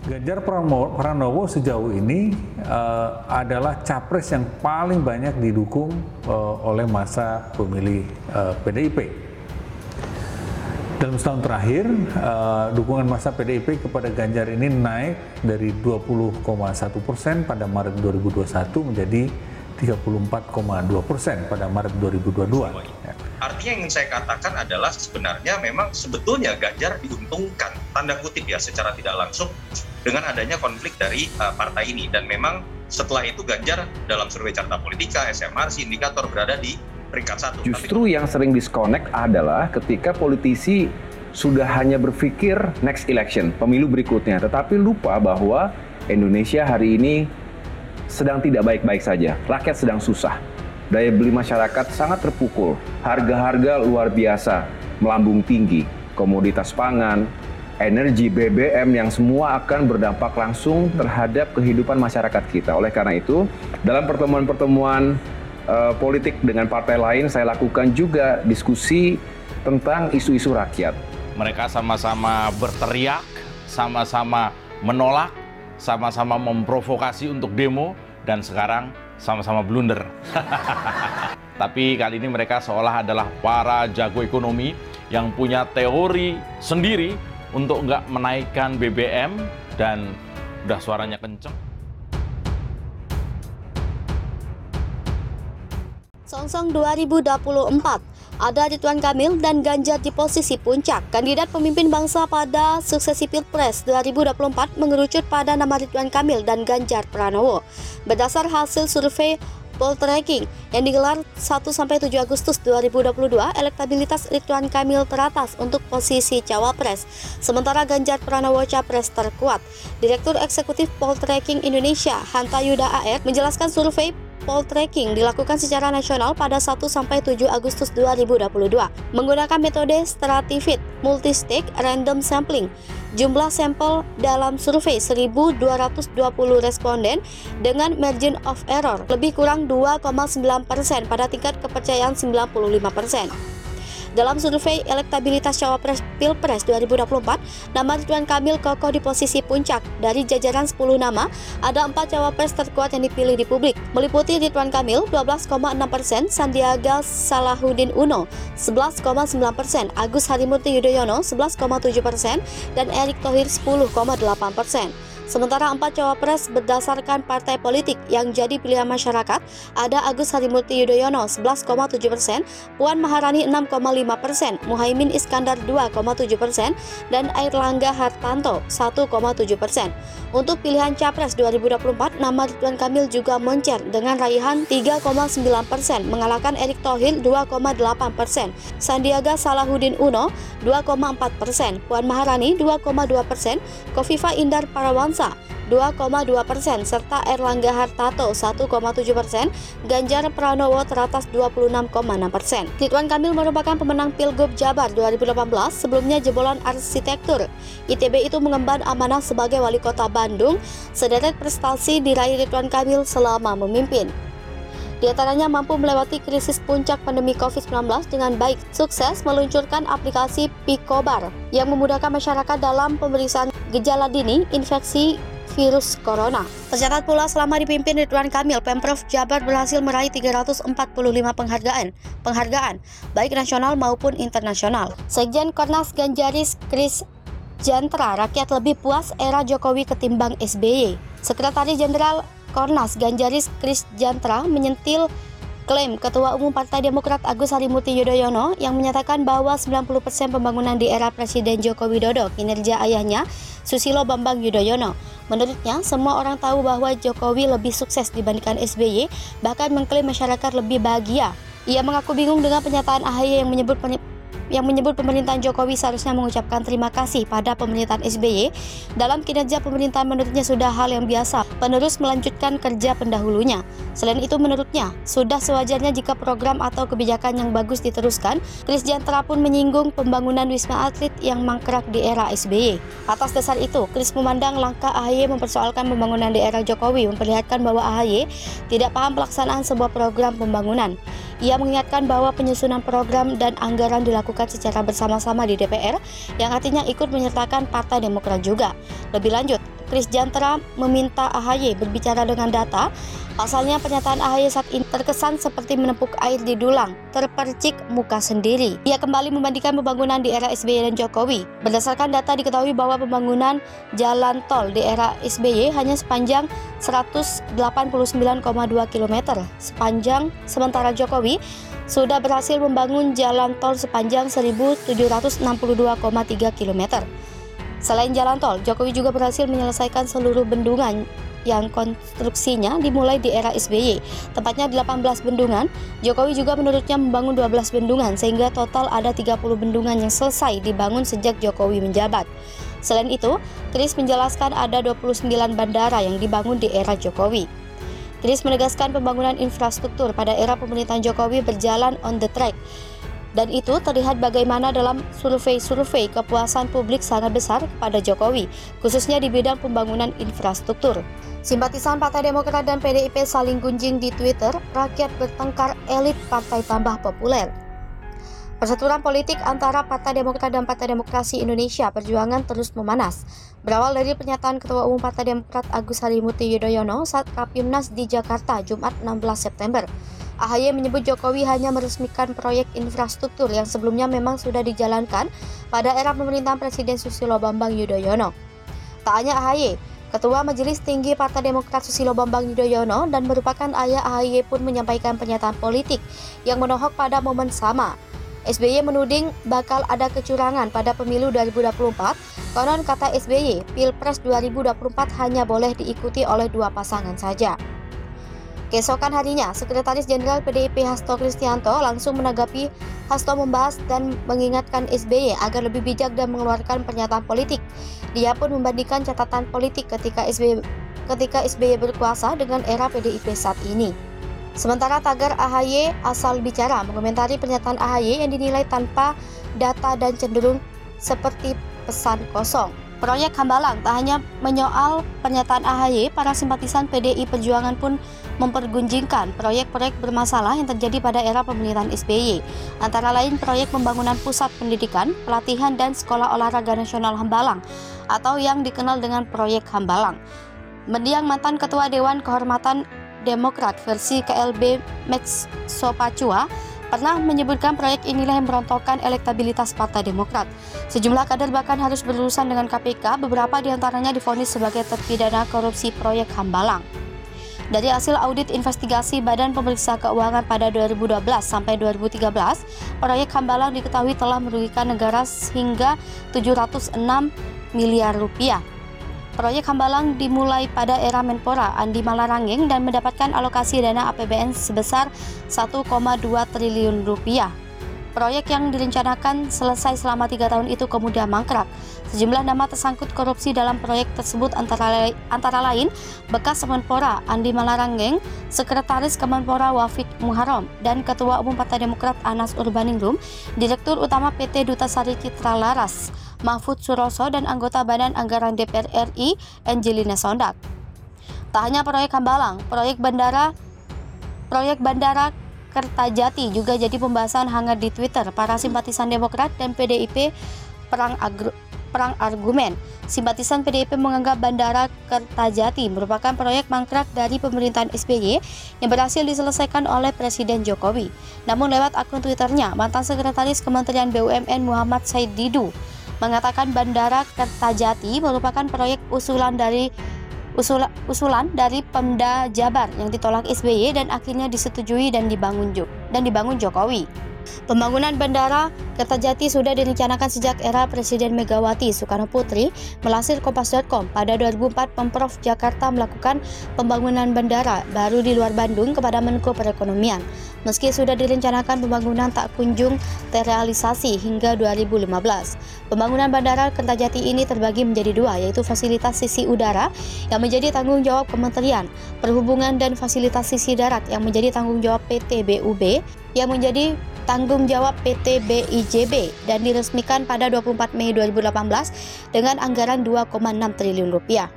Ganjar Pranowo sejauh ini adalah capres yang paling banyak didukung oleh masa pemilih PDIP. Dalam setahun terakhir, dukungan massa PDIP kepada Ganjar ini naik dari 20,1% pada Maret 2021 menjadi 34,2% pada Maret 2022. Artinya yang ingin saya katakan adalah sebenarnya memang sebetulnya Ganjar diuntungkan, tanda kutip ya, secara tidak langsung dengan adanya konflik dari partai ini. Dan memang setelah itu Ganjar dalam survei Carta Politika, SMRC, indikator berada di peringkat 1. Justru yang sering disconnect adalah ketika politisi sudah hanya berpikir next election, pemilu berikutnya, tetapi lupa bahwa Indonesia hari ini sedang tidak baik-baik saja. Rakyat sedang susah. Daya beli masyarakat sangat terpukul. Harga-harga luar biasa, melambung tinggi. Komoditas pangan, energi, BBM yang semua akan berdampak langsung terhadap kehidupan masyarakat kita. Oleh karena itu, dalam pertemuan-pertemuan politik dengan partai lain, saya lakukan juga diskusi tentang isu-isu rakyat. Mereka sama-sama berteriak, sama-sama menolak, sama-sama memprovokasi untuk demo, dan sekarang sama-sama blunder. Tapi kali ini mereka seolah adalah para jago ekonomi yang punya teori sendiri untuk nggak menaikkan BBM dan udah suaranya kenceng. Songsong 2024. Ada Ridwan Kamil dan Ganjar di posisi puncak. Kandidat pemimpin bangsa pada suksesi Pilpres 2024 mengerucut pada nama Ridwan Kamil dan Ganjar Pranowo. Berdasar hasil survei Poltreking yang digelar 1-7 Agustus 2022, elektabilitas Ridwan Kamil teratas untuk posisi Cawapres, sementara Ganjar Pranowo Capres terkuat. Direktur Eksekutif Poltreking Indonesia, Hanta Yuda AR, menjelaskan survei Poltreking dilakukan secara nasional pada 1-7 Agustus 2022 menggunakan metode Stratifit Multistage Random Sampling. Jumlah sampel dalam survei 1.220 responden dengan margin of error lebih kurang 2,9% pada tingkat kepercayaan 95%. Dalam survei elektabilitas Cawapres Pilpres 2024, nama Ridwan Kamil kokoh di posisi puncak. Dari jajaran 10 nama, ada 4 Cawapres terkuat yang dipilih di publik, meliputi Ridwan Kamil 12,6%, Sandiaga Salahuddin Uno 11,9%, Agus Harimurti Yudhoyono 11,7%, dan Erick Thohir 10,8%. Sementara 4 Cawapres berdasarkan partai politik yang jadi pilihan masyarakat ada Agus Harimurti Yudhoyono 11,7%, Puan Maharani 6,5%, Muhaimin Iskandar 2,7%, dan Airlangga Hartarto 1,7%. Untuk pilihan Capres 2024, nama Ridwan Kamil juga moncer dengan raihan 3,9%, mengalahkan Erick Thohir 2,8%, Sandiaga Salahuddin Uno 2,4%, Puan Maharani 2,2%, Kofifa Indar Parawansa 2,2%, serta Airlangga Hartarto 1,7%, Ganjar Pranowo teratas 26,6%. Ridwan Kamil merupakan pemenang Pilgub Jabar 2018, sebelumnya jebolan arsitektur. ITB itu mengemban amanah sebagai wali kota Bandung. Sederet prestasi diraih Ridwan Kamil selama memimpin. Di antaranya mampu melewati krisis puncak pandemi COVID-19 dengan baik, sukses meluncurkan aplikasi Picobar yang memudahkan masyarakat dalam pemeriksaan gejala dini infeksi virus corona. Tercatat pula selama dipimpin Ridwan Kamil, Pemprov Jabar berhasil meraih 345 penghargaan, baik nasional maupun internasional. Sekjen Kornas Ganjaris Kris Jantra, rakyat lebih puas era Jokowi ketimbang SBY. Sekretaris Jenderal Kornas Ganjaris Kris Jantra menyentil klaim Ketua Umum Partai Demokrat Agus Harimurti Yudhoyono yang menyatakan bahwa 90% pembangunan di era Presiden Joko Widodo kinerja ayahnya Susilo Bambang Yudhoyono. Menurutnya, semua orang tahu bahwa Jokowi lebih sukses dibandingkan SBY, bahkan mengklaim masyarakat lebih bahagia. Ia mengaku bingung dengan pernyataan AHY yang menyebut pemerintahan Jokowi seharusnya mengucapkan terima kasih pada pemerintahan SBY. Dalam kinerja pemerintahan menurutnya sudah hal yang biasa, penerus melanjutkan kerja pendahulunya. Selain itu menurutnya, sudah sewajarnya jika program atau kebijakan yang bagus diteruskan. Kris Jantra pun menyinggung pembangunan Wisma Atlet yang mangkrak di era SBY. Atas dasar itu, Kris memandang langkah AHY mempersoalkan pembangunan di era Jokowi memperlihatkan bahwa AHY tidak paham pelaksanaan sebuah program pembangunan. Ia mengingatkan bahwa penyusunan program dan anggaran dilakukan secara bersama-sama di DPR, yang artinya ikut menyertakan Partai Demokrat juga. Lebih lanjut, Krisdiantara meminta AHY berbicara dengan data. Pasalnya pernyataan AHY saat ini terkesan seperti menepuk air di dulang, terpercik muka sendiri. Ia kembali membandingkan pembangunan di era SBY dan Jokowi. Berdasarkan data diketahui bahwa pembangunan jalan tol di era SBY hanya sepanjang 189,2 km sementara Jokowi sudah berhasil membangun jalan tol sepanjang 1.762,3 km. Selain jalan tol, Jokowi juga berhasil menyelesaikan seluruh bendungan yang konstruksinya dimulai di era SBY, tepatnya 18 bendungan. Jokowi juga menurutnya membangun 12 bendungan, sehingga total ada 30 bendungan yang selesai dibangun sejak Jokowi menjabat. Selain itu, Kris menjelaskan ada 29 bandara yang dibangun di era Jokowi. Kris menegaskan pembangunan infrastruktur pada era pemerintahan Jokowi berjalan on the track. Dan itu terlihat bagaimana dalam survei kepuasan publik sangat besar kepada Jokowi, khususnya di bidang pembangunan infrastruktur. Simpatisan Partai Demokrat dan PDIP saling gunjing di Twitter, rakyat bertengkar, elit partai tambah populer. Perseteruan politik antara Partai Demokrat dan Partai Demokrasi Indonesia Perjuangan terus memanas. Berawal dari pernyataan Ketua Umum Partai Demokrat Agus Harimurti Yudhoyono saat Rapimnas di Jakarta Jumat 16 September. AHY menyebut Jokowi hanya meresmikan proyek infrastruktur yang sebelumnya memang sudah dijalankan pada era pemerintahan Presiden Susilo Bambang Yudhoyono. Tak hanya AHY, Ketua Majelis Tinggi Partai Demokrat Susilo Bambang Yudhoyono dan merupakan ayah AHY pun menyampaikan pernyataan politik yang menohok pada momen sama. SBY menuding bakal ada kecurangan pada pemilu 2024. Konon kata SBY, Pilpres 2024 hanya boleh diikuti oleh 2 pasangan saja. Keesokan harinya, Sekretaris Jenderal PDIP Hasto Kristianto langsung menanggapi. Hasto membahas dan mengingatkan SBY agar lebih bijak dan mengeluarkan pernyataan politik. Dia pun membandingkan catatan politik ketika SBY berkuasa dengan era PDIP saat ini. Sementara tagar AHY asal bicara mengomentari pernyataan AHY yang dinilai tanpa data dan cenderung seperti pesan kosong. Proyek Hambalang tak hanya menyoal pernyataan AHY, para simpatisan PDI Perjuangan pun mempergunjingkan proyek-proyek bermasalah yang terjadi pada era pemerintahan SBY. Antara lain proyek pembangunan pusat pendidikan, pelatihan dan sekolah olahraga nasional Hambalang atau yang dikenal dengan proyek Hambalang. Mendiang mantan Ketua Dewan Kehormatan Demokrat versi KLB Max Sopacua pernah menyebutkan proyek inilah yang merontokkan elektabilitas Partai Demokrat. Sejumlah kader bahkan harus berurusan dengan KPK, beberapa diantaranya divonis sebagai terpidana korupsi proyek Hambalang. Dari hasil audit investigasi Badan Pemeriksa Keuangan pada 2012 sampai 2013, proyek Hambalang diketahui telah merugikan negara hingga 706 miliar rupiah. Proyek Hambalang dimulai pada era Menpora Andi Malarangeng dan mendapatkan alokasi dana APBN sebesar 1,2 triliun rupiah. Proyek yang direncanakan selesai selama 3 tahun itu kemudian mangkrak. Sejumlah nama tersangkut korupsi dalam proyek tersebut antara lain bekas Menpora Andi Malarangeng, Sekretaris Kemenpora Wafid Muharram, dan Ketua Umum Partai Demokrat Anas Urbaningrum, Direktur Utama PT Duta Sari Citra Laras Mahfud Suroso, dan anggota Badan Anggaran DPR RI Angelina Sondak. Tak hanya proyek Hambalang, proyek bandara Kertajati juga jadi pembahasan hangat di Twitter. Para simpatisan Demokrat dan PDIP perang argumen. Simpatisan PDIP menganggap bandara Kertajati merupakan proyek mangkrak dari pemerintahan SBY yang berhasil diselesaikan oleh Presiden Jokowi. Namun lewat akun Twitternya, mantan Sekretaris Kementerian BUMN Muhammad Said Didu mengatakan bandara Kertajati merupakan proyek usulan dari Pemda Jabar yang ditolak SBY dan akhirnya disetujui dan dibangun Jokowi. Pembangunan bandara Kertajati sudah direncanakan sejak era Presiden Megawati Soekarno Putri. Melansir Kompas.com, pada 2004 Pemprov Jakarta melakukan pembangunan bandara baru di luar Bandung kepada Menko Perekonomian. Meski sudah direncanakan, pembangunan tak kunjung terrealisasi hingga 2015. Pembangunan bandara Kertajati ini terbagi menjadi 2, yaitu fasilitas sisi udara yang menjadi tanggung jawab Kementerian Perhubungan dan fasilitas sisi darat yang menjadi tanggung jawab PT BUB yang menjadi tanggung jawab PT BIJB dan diresmikan pada 24 Mei 2018 dengan anggaran 2,6 triliun rupiah.